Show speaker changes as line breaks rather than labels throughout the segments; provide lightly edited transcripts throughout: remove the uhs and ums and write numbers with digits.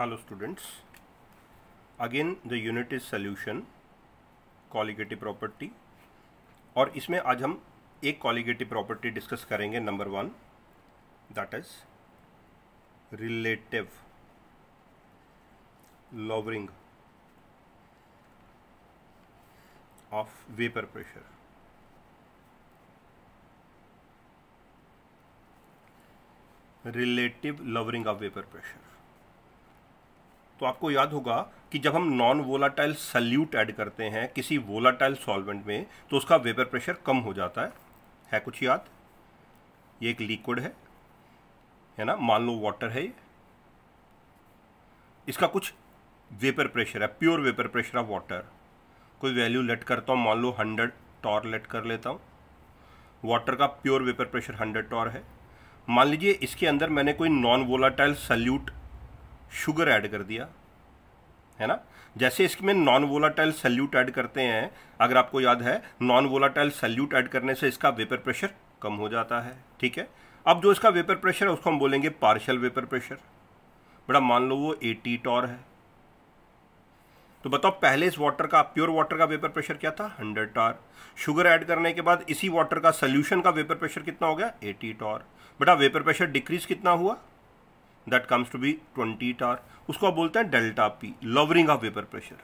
Hello students, again the unit is solution colligative property. और इसमें आज हम एक कॉलिगेटिव प्रॉपर्टी डिस्कस करेंगे, number 1, that is relative lowering of vapour pressure. Relative lowering of vapour pressure. तो आपको याद होगा कि जब हम नॉन वोलाटाइल सल्यूट ऐड करते हैं किसी वोलाटाइल सॉल्वेंट में तो उसका वेपर प्रेशर कम हो जाता है कुछ याद? ये एक लिक्विड है ना, मान लो वाटर है ये, इसका कुछ वेपर प्रेशर है, pure vapour pressure of water. कोई वैल्यू लेट करता हूँ, मान लो 100 टॉर लेट कर लेता हूँ। वाटर का प्योर वेपर प्रेशर 100 टॉर है। मान लीजिए इसके अंदर मैंने कोई non volatile solute sugar add कर दिया, है ना। जैसे इसमें नॉन वोलाटाइल सल्यूट ऐड करते हैं, अगर आपको याद है नॉन वोलाटाइल सल्यूट ऐड करने से इसका वेपर प्रेशर कम हो जाता है, ठीक है। अब जो इसका वेपर प्रेशर है उसको हम बोलेंगे पार्शियल वेपर प्रेशर। बड़ा मान लो वो 80 टॉर है। तो बताओ पहले इस वाटर का, प्योर वाटर का वेपर प्रेशर क्या था? 100 टॉर। शुगर ऐड करने के बाद इसी वाटर का सोल्यूशन का वेपर प्रेशर कितना हो गया? 80 टॉर। बेटा वेपर प्रेशर डिक्रीज कितना हुआ? That comes to be 20 torr. उसको आप बोलते हैं delta P, lowering of vapour pressure.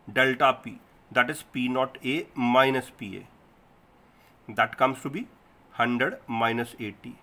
Delta P that is P naught A minus P A, that comes to be 100 minus 80,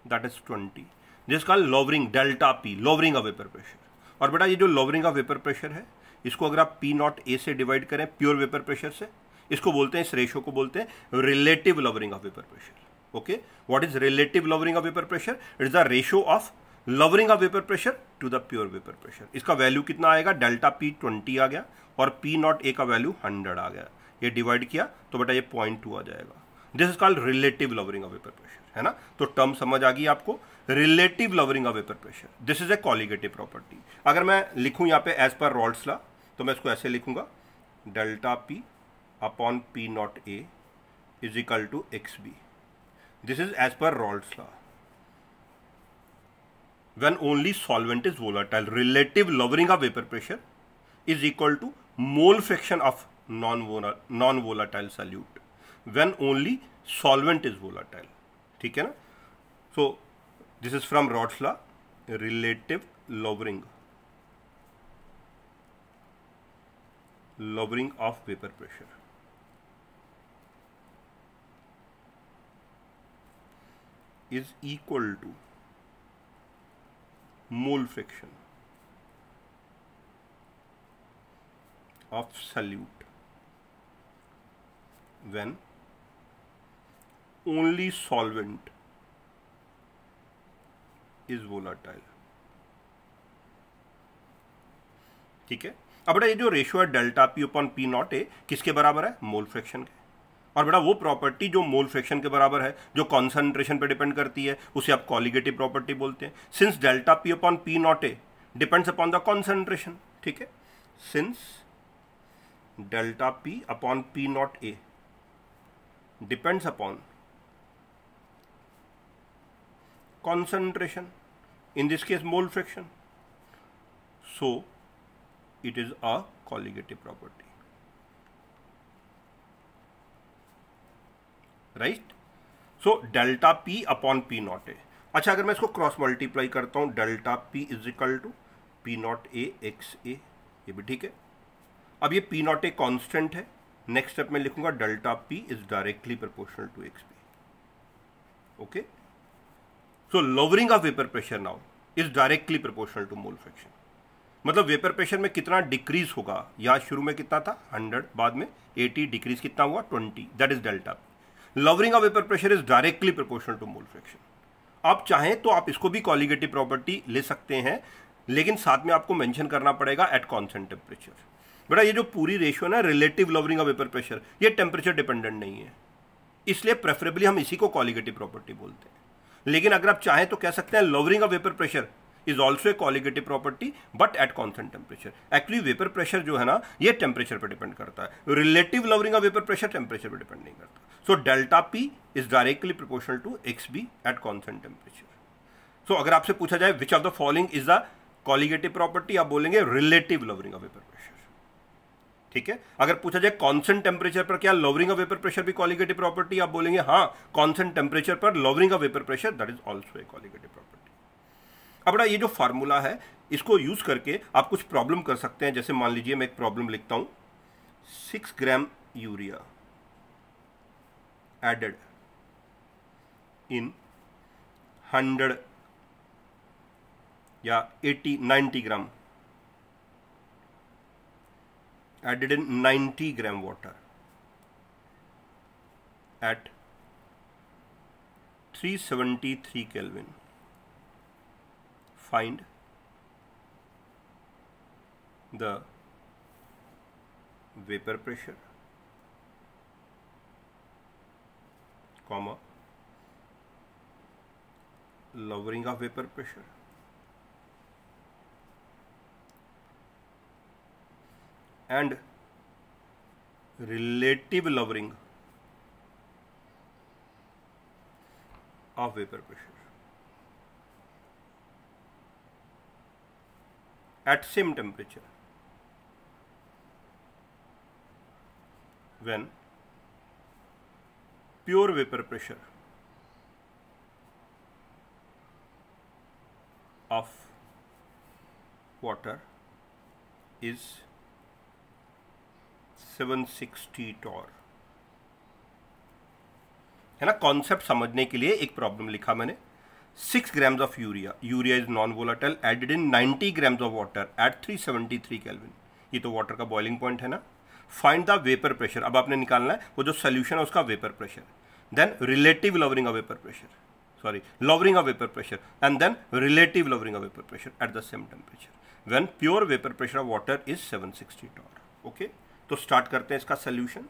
that is 20। This called lowering, delta P, lowering of vapour pressure. और बेटा ये जो lowering of vapour pressure है, इसको अगर आप P naught ए से divide करें प्योर वेपर प्रेशर से, इसको बोलते हैं, इस रेशो को बोलते हैं relative lowering of vapour pressure. Okay, what is relative lowering of vapour pressure? It is the ratio of lowering of vapour pressure to the pure vapour pressure. इसका value कितना आएगा? डेल्टा पी 20 आ गया और P naught ए का value 100 आ गया। ये divide किया तो बेटा ये 0.2 आ जाएगा। This is called relative lowering of vapour pressure, है ना। तो टर्म समझ आ गई आपको, relative lowering of vapour pressure. This is a colligative property. अगर मैं लिखूं यहाँ पे एज पर रॉल्स लॉ, तो मैं इसको ऐसे लिखूंगा, delta P upon P naught A is equal to X B. This is as per Raoult's law. When only solvent is volatile, relative lowering of vapor pressure is equal to mole fraction of non-volatile solute when only solvent is volatile, ठीक है ना। So this is from Rod's law, relative lowering of vapor pressure is equal to mole fraction of solute when only solvent is volatile, ठीक है। अब बेटा ये जो ratio है delta P upon P naught ए किसके बराबर है? मोल फ्रैक्शन के। और बेटा वो प्रॉपर्टी जो मोल फ्रैक्शन के बराबर है, जो कॉन्सेंट्रेशन पे डिपेंड करती है, उसे आप कॉलिगेटिव प्रॉपर्टी बोलते हैं। Since delta P upon P naught A depends upon the concentration, ठीक है। Since delta P upon P naught A depends upon concentration, in this case mole fraction, so it is a colligative property, right? So delta p upon p naught a। अच्छा, अगर मैं इसको cross multiply करता हूं, delta p is equal to P naught A X A, ये भी ठीक है। अब ये पी नॉट ए कॉन्स्टेंट है, नेक्स्ट स्टेप में लिखूंगा delta p is directly proportional to X P. Okay, so lowering of vapour pressure now is directly proportional to mole fraction. मतलब वेपर प्रेशर में कितना डिक्रीज होगा, यहां शुरू में कितना था 100, बाद में 80, डिक्रीज कितना हुआ 20, that is delta P. Lowering of vapour pressure is directly proportional to mole fraction. आप चाहें तो आप इसको भी कॉलिगेटिव प्रॉपर्टी ले सकते हैं, लेकिन साथ में आपको मेंशन करना पड़ेगा एट कॉन्स्टेंट टेम्परेचर। बेटा ये जो पूरी रेशियो है ना relative lowering of vapour pressure, ये टेम्परेचर डिपेंडेंट नहीं है, इसलिए प्रेफरेबली हम इसी को कॉलिगेटिव प्रॉपर्टी बोलते हैं। लेकिन अगर आप चाहें तो कह सकते हैं lowering of vapour pressure is also a colligative property but at constant temperature. Actually vapour pressure जो है ना ये टेम्परेचर पर डिपेंड करता है, relative lowering of vapour pressure temperature पर डिपेंड नहीं करता। So delta P is directly proportional to X B at constant temperature. So अगर आपसे पूछा जाए which of the following is the colligative property, आप बोलेंगे relative lowering of vapour pressure. ठीक है, अगर पूछा जाए कांस्टेंट टेम्परेचर पर क्या लवरिंग ऑफ वेपर प्रेशर भी कॉलिगेटिव प्रॉपर्टी, आप बोलेंगे हाँ, कांस्टेंट टेम्परेचर पर lowering of vapour pressure that is also a colligative property. अब ये जो फार्मूला है इसको यूज करके आप कुछ प्रॉब्लम कर सकते हैं। जैसे मान लीजिए मैं एक प्रॉब्लम लिखता हूं, 6 ग्राम यूरिया एडेड इन 100 या 90 ग्राम added in 90 gram water at 373 Kelvin. Find the vapor pressure, comma, lowering of vapor pressure, and relative lowering of vapor pressure at same temperature when pure vapor pressure of water is 760 torr. है ना, concept समझने के लिए एक problem लिखा मैंने। 6 grams of urea, urea is non volatile, added in 90 grams of water at 373 kelvin. ये तो वाटर का बॉइलिंग पॉइंट है ना। फाइंड द वेपर प्रेशर, अब आपने निकालना है वो जो सोल्यूशन है उसका vapour pressure, then relative lowering of vapour pressure, sorry lowering of vapour pressure, and then relative lowering of vapour pressure at the same temperature when pure vapour pressure of water is 760 torr. Okay, तो start करते हैं इसका solution.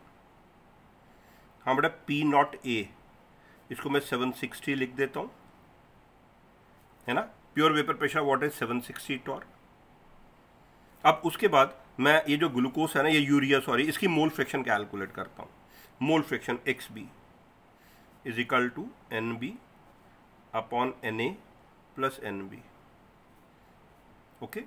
हाँ बेटा, P naught ए, इसको मैं 760 लिख देता हूं, है ना। Pure vapour pressure water 760 torr. अब उसके बाद मैं ये जो ग्लूकोज है ना, ये यूरिया सॉरी, इसकी मोल फ्रैक्शन कैलकुलेट करता हूं। Mole fraction XB is equal to NB upon NA plus NB। Okay,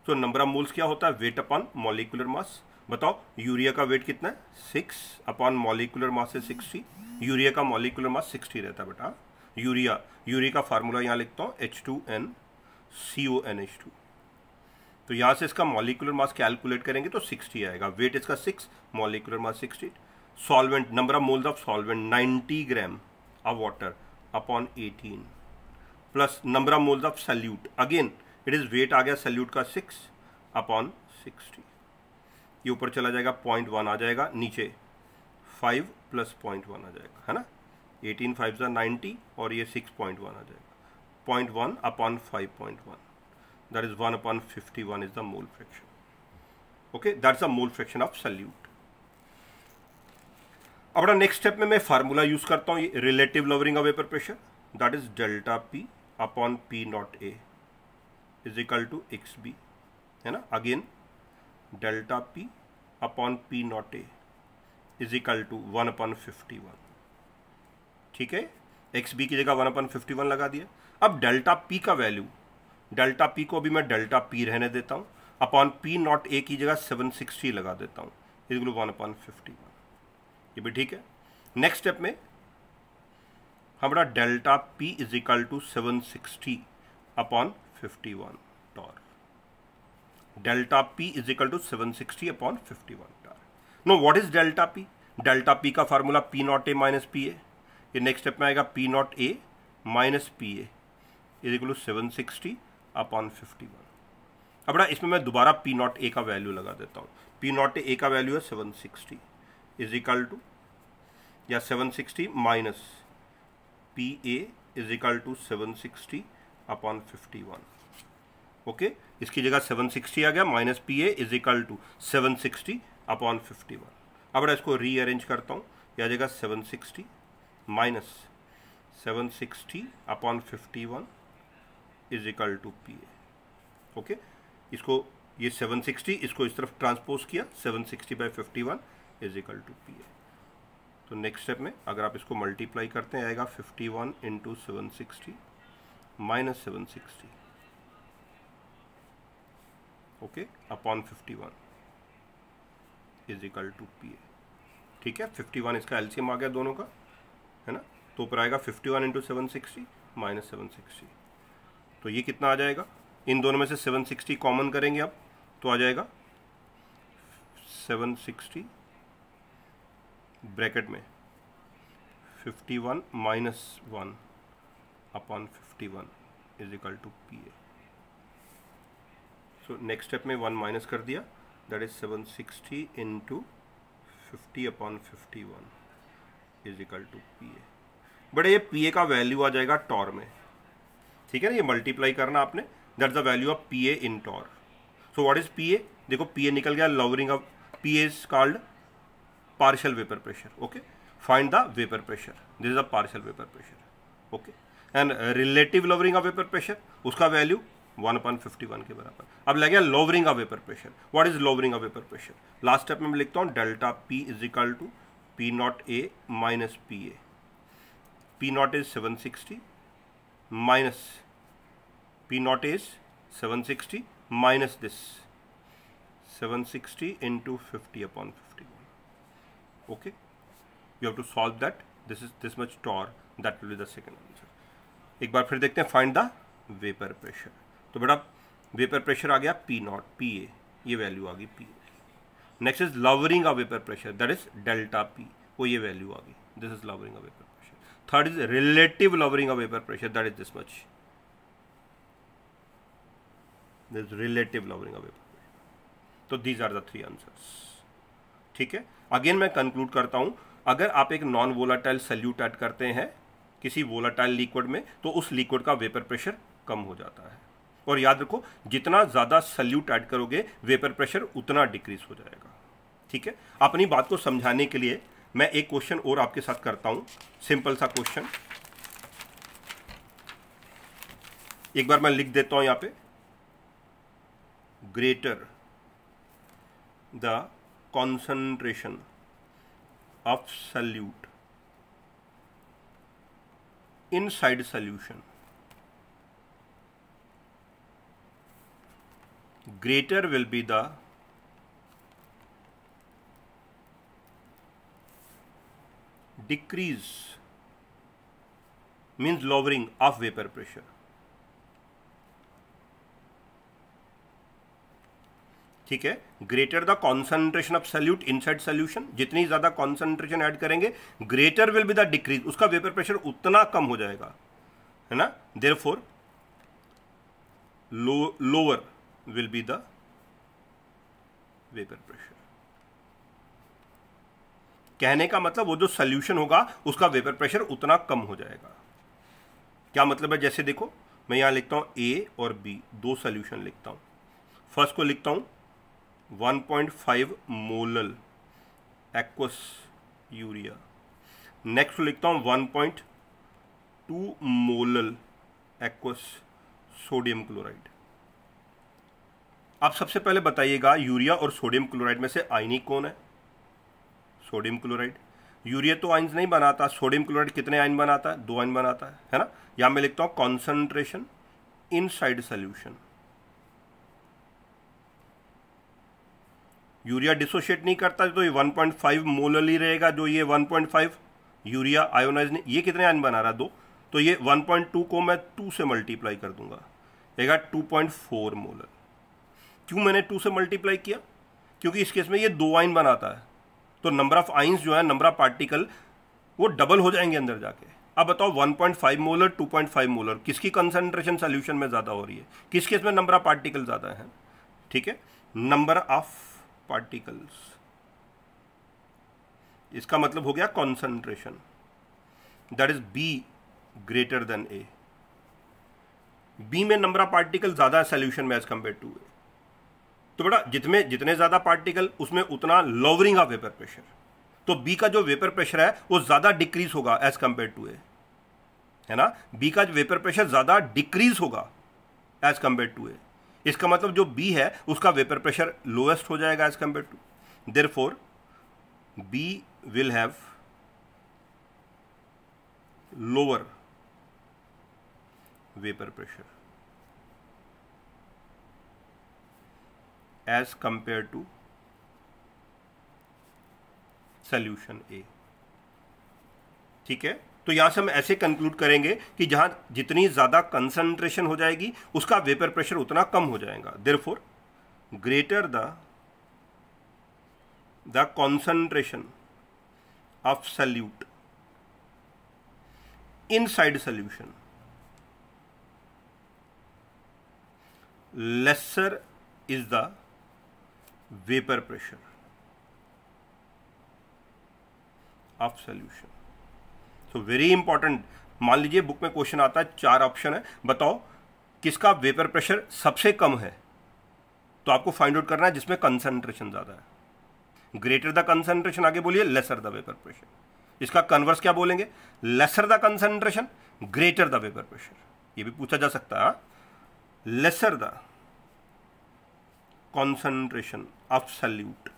तो नंबर ऑफ मोल्स क्या होता है, वेट अपॉन मॉलिक्यूलर मास। बताओ यूरिया का वेट कितना है, 6 अपॉन मॉलिक्यूलर मास है 60। यूरिया का मॉलिक्यूलर मास 60 रहता है बेटा। यूरिया का फार्मूला यहाँ लिखता हूँ H2NCONH2। तो यहाँ से इसका मॉलिक्यूलर मास कैलकुलेट करेंगे तो 60 आएगा। वेट इसका 6, molecular mass 60। Solvent, number of moles of solvent 90 gram of water upon 18 plus number of moles of solute, again it is weight आ गया सल्यूट का 6 अपॉन 60। ये ऊपर चला जाएगा 0.1 आ जाएगा, नीचे 5 प्लस 0.1 आ जाएगा, है ना। 18 5 90 और ये 6.1 आ जाएगा। 0.1 upon 5.1 that is 1 upon 51 is the mole fraction. Okay, that's the mole fraction of solute. अब नेक्स्ट स्टेप में मैं फार्मूला यूज करता हूँ relative lowering of vapour pressure, that is delta P upon P naught A is equal to XB, है ना। Again delta P upon P naught A is equal to 1 upon 51। ठीक है, XB की जगह 1 upon 51 लगा दिया। अब डेल्टा पी का वैल्यू, डेल्टा पी को अभी मैं डेल्टा पी रहने देता हूं, अपॉन पी नॉट ए की जगह 760 लगा देता हूं, इज इक्वल टू 1 अपॉन 51। ये भी ठीक है। नेक्स्ट स्टेप में हमारा delta P is equal to 760 upon 51 torr. Delta P is equal to 760 upon 51 torr. No, what is delta P? Delta P का formula P naught A minus P A. ये next step में आएगा P naught A minus P A is equal to 760 upon 51। अब इसमें मैं दोबारा P naught ए का value लगा देता हूँ। पी नॉट ए का वैल्यू है 760 इज इक्वल टू, या 760 minus P A is equal to 760 upon 51। Okay, इसकी जगह 760 आ गया, minus P A is equal to 760 upon 51। अब इसको रीअरेंज करता हूँ, यह जगह 760 minus 760 upon 51 is equal to P A. Okay, इसको ये 760 इसको इस तरफ ट्रांसपोज किया, 760 by 51 is equal to P A. तो नेक्स्ट स्टेप में अगर आप इसको मल्टीप्लाई करते हैं आएगा 51 into 760 minus 760 okay, upon 51 is equal to P A. ठीक है, 51 इसका एलसीएम आ गया दोनों का, है ना। तो ऊपर आएगा 51 इंटू 760 माइनस 760। तो ये कितना आ जाएगा, इन दोनों में से 760 कॉमन करेंगे अब, तो आ जाएगा 760 ब्रैकेट में 51 minus 1 upon 51 is equal to P A. So next step में 1 माइनस कर दिया, that is 760 into 50 upon 51 is equal to P A. But ये पी ए का वैल्यू आ जाएगा टॉर में, ठीक है ना, ये मल्टीप्लाई करना आपने, that the value of P A in torr. So what is P A, देखो पी ए निकल गया, lowering of P A is called partial vapour pressure. Okay, find the vapour pressure, this is the partial vapour pressure. Okay, and relative lowering of vapour pressure, उसका value 1/51 के बराबर। अब लग गया lowering of vapour pressure. What is lowering of vapour pressure, last step में मैं लिखता हूँ delta P is equal to P naught A minus P A. P naught is 760 minus P naught is 760 minus this 760 into 50 upon 51. Okay, you have to solve that. This is this much torr, that will be the second answer. एक बार फिर देखते हैं, find the vapour pressure. तो बेटा vapour pressure आ गया P not, P A, ये value आ गई P A. Next is lowering of vapour pressure, that is delta P, वो ये वैल्यू आ गई, this is lowering of vapour pressure. Third is relative lowering of vapour pressure, that is this much, this is relative lowering of vapour pressure. तो these are the 3 answers. ठीक है, again मैं conclude करता हूं, अगर आप एक नॉन वोलाटाइल सल्यूट ऐड करते हैं किसी वोलाटाइल लिक्विड में, तो उस लिक्विड का वेपर प्रेशर कम हो जाता है। और याद रखो, जितना ज़्यादा सल्यूट ऐड करोगे वेपर प्रेशर उतना डिक्रीज हो जाएगा। ठीक है, अपनी बात को समझाने के लिए मैं एक क्वेश्चन और आपके साथ करता हूं, सिंपल सा क्वेश्चन। एक बार मैं लिख देता हूं यहां पे, greater the concentration of solute inside solution, greater will be the decrease, means lowering of vapor pressure. ठीक है, greater the concentration of solute inside solution, जितनी ज्यादा कॉन्सेंट्रेशन ऐड करेंगे greater will be the decrease, उसका vapour pressure उतना कम हो जाएगा, है ना। Therefore lower will be the vapour pressure. कहने का मतलब वो जो सोल्यूशन होगा उसका वेपर प्रेशर उतना कम हो जाएगा। क्या मतलब है, जैसे देखो मैं यहां लिखता हूं ए और बी, दो सोल्यूशन लिखता हूं। फर्स्ट को लिखता हूं 1.5 मोलल एक्वस यूरिया, नेक्स्ट लिखता हूं 1.2 मोलल एक्वस सोडियम क्लोराइड। आप सबसे पहले बताइएगा, यूरिया और सोडियम क्लोराइड में से आयनिक कौन है? Sodium chloride. यूरिया तो आयन नहीं बनाता, सोडियम क्लोराइड कितने आयन बनाता है? 2 आयन बनाता है ना। यहां मैं लिखता हूं concentration inside solution. Urea dissociate नहीं करता तो ये 1.5 मोलल ही रहेगा, जो ये 1.5 यूरिया आयोनाइज नहीं, ये कितने आयन बना रहा? 2, तो ये 1.2 को मैं 2 से मल्टीप्लाई कर दूंगा, रहेगा 2.4 मोलल। क्यों मैंने 2 से मल्टीप्लाई किया? क्योंकि इस केस में ये 2 आयन बनाता है, तो नंबर ऑफ आयन्स जो है, नंबर ऑफ पार्टिकल, वो डबल हो जाएंगे अंदर जाके। अब बताओ 1.5 मोलर 2.5 मोलर, किसकी कंसंट्रेशन सोल्यूशन में ज्यादा हो रही है? किस केस में नंबर ऑफ पार्टिकल ज्यादा है? ठीक है, नंबर ऑफ पार्टिकल्स, इसका मतलब हो गया concentration, that is B greater than A. B में नंबर ऑफ पार्टिकल ज्यादा है सोल्यूशन में एज कंपेयर टू ए, तो बेटा जितने ज्यादा पार्टिकल उसमें उतना लोवरिंग ऑफ वेपर प्रेशर, तो बी का जो वेपर प्रेशर है वो ज्यादा डिक्रीज होगा एज कंपेयर टू ए, है ना। बी का वेपर प्रेशर ज्यादा डिक्रीज होगा एज कंपेयर टू ए। इसका मतलब जो बी है उसका वेपर प्रेशर लोएस्ट हो जाएगा as compare to, therefore B will have lower vapour pressure. As compare to solution A. ठीक है, तो यहां से हम ऐसे कंक्लूड करेंगे कि जहां जितनी ज्यादा कंसंट्रेशन हो जाएगी उसका वेपर प्रेशर उतना कम हो जाएगा। Therefore greater the concentration of solute inside solution, lesser is the vapor pressure of solution। so very important, मान लीजिए बुक में क्वेश्चन आता है, 4 ऑप्शन है, बताओ किसका वेपर प्रेशर सबसे कम है। तो आपको फाइंड आउट करना है जिसमें कंसंट्रेशन ज्यादा है। ग्रेटर द कंसंट्रेशन आगे बोलिए लेसर द वेपर प्रेशर। इसका कन्वर्स क्या बोलेंगे? Lesser the concentration greater the vapour pressure. ये भी पूछा जा सकता है। lesser the concentration of solute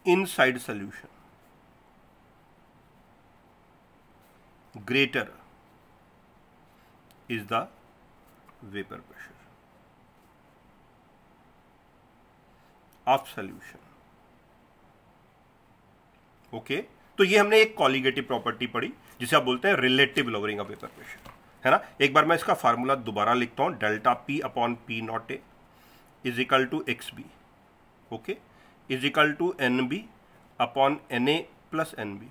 inside solution, greater is the vapor pressure of solution। Okay, तो ये हमने एक कॉलिगेटिव प्रॉपर्टी पढ़ी जिसे आप बोलते हैं relative lowering of vapour pressure, है ना। एक बार मैं इसका फार्मूला दोबारा लिखता हूं, delta P upon P naught A is equal to X B, okay, is equal to N B upon N A plus N B,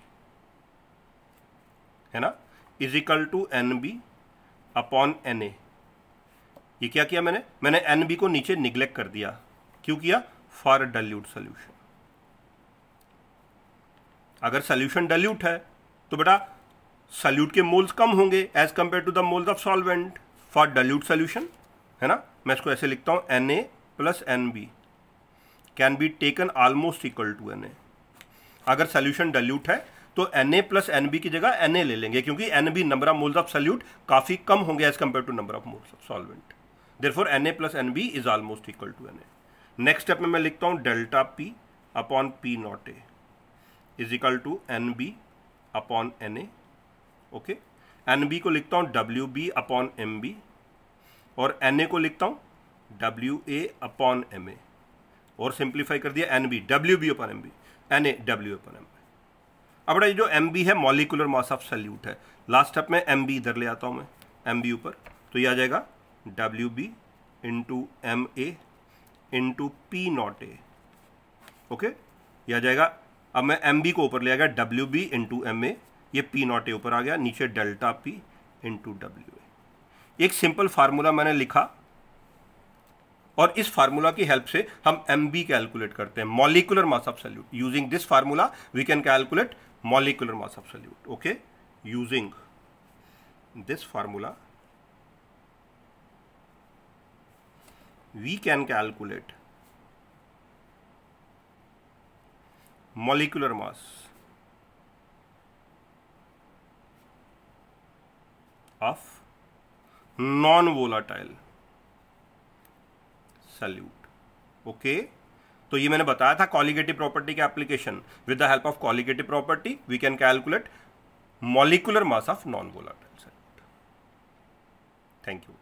है ना, is equal to N B upon N A. ये क्या किया मैंने N B को नीचे neglect कर दिया। क्यों किया? For dilute solution. अगर सोल्यूशन डाइल्यूट है तो बेटा सॉल्यूट के मोल्स कम होंगे as compare to the moles of solvent for dilute solution, है ना। मैं इसको ऐसे लिखता हूं, N A plus N B can be taken almost equal to N A. अगर सॉल्यूशन डाइल्यूट है तो N A plus N B की जगह एन ए ले लेंगे, क्योंकि N B number of moles of solute काफी कम होंगे as compare to number of moles of solvent. Therefore N A plus N B is almost equal to N A. Next step में मैं लिखता हूं delta P upon P naught A is equal to N B upon N A, okay. N B को लिखता हूं W B upon M B और N A को लिखता हूं W A upon M A, और सिंप्लीफाई कर दिया N B W B upon M B, N A W upon M B. अब ये जो एम बी है मॉलिक्यूलर मास ऑफ सॉल्यूट है। लास्ट स्टेप में एम बी इधर ले आता हूं मैं, एम बी ऊपर, तो ये आ जाएगा W B into M A into P naught A, okay. ये आ जाएगा, अब मैं एम बी को ऊपर ले आएगा W B into M A, ये पी नॉट ए ऊपर आ गया, नीचे delta P into W A. एक सिंपल फार्मूला मैंने लिखा और इस फार्मूला की हेल्प से हम एम बी कैलकुलेट करते हैं, molecular mass of solute. Using this formula we can calculate molecular mass of solute, okay. Using this formula we can calculate molecular mass of non-volatile solute, okay. तो ये मैंने बताया था colligative property के application. With the help of colligative property we can calculate molecular mass of non volatile solute. Thank you.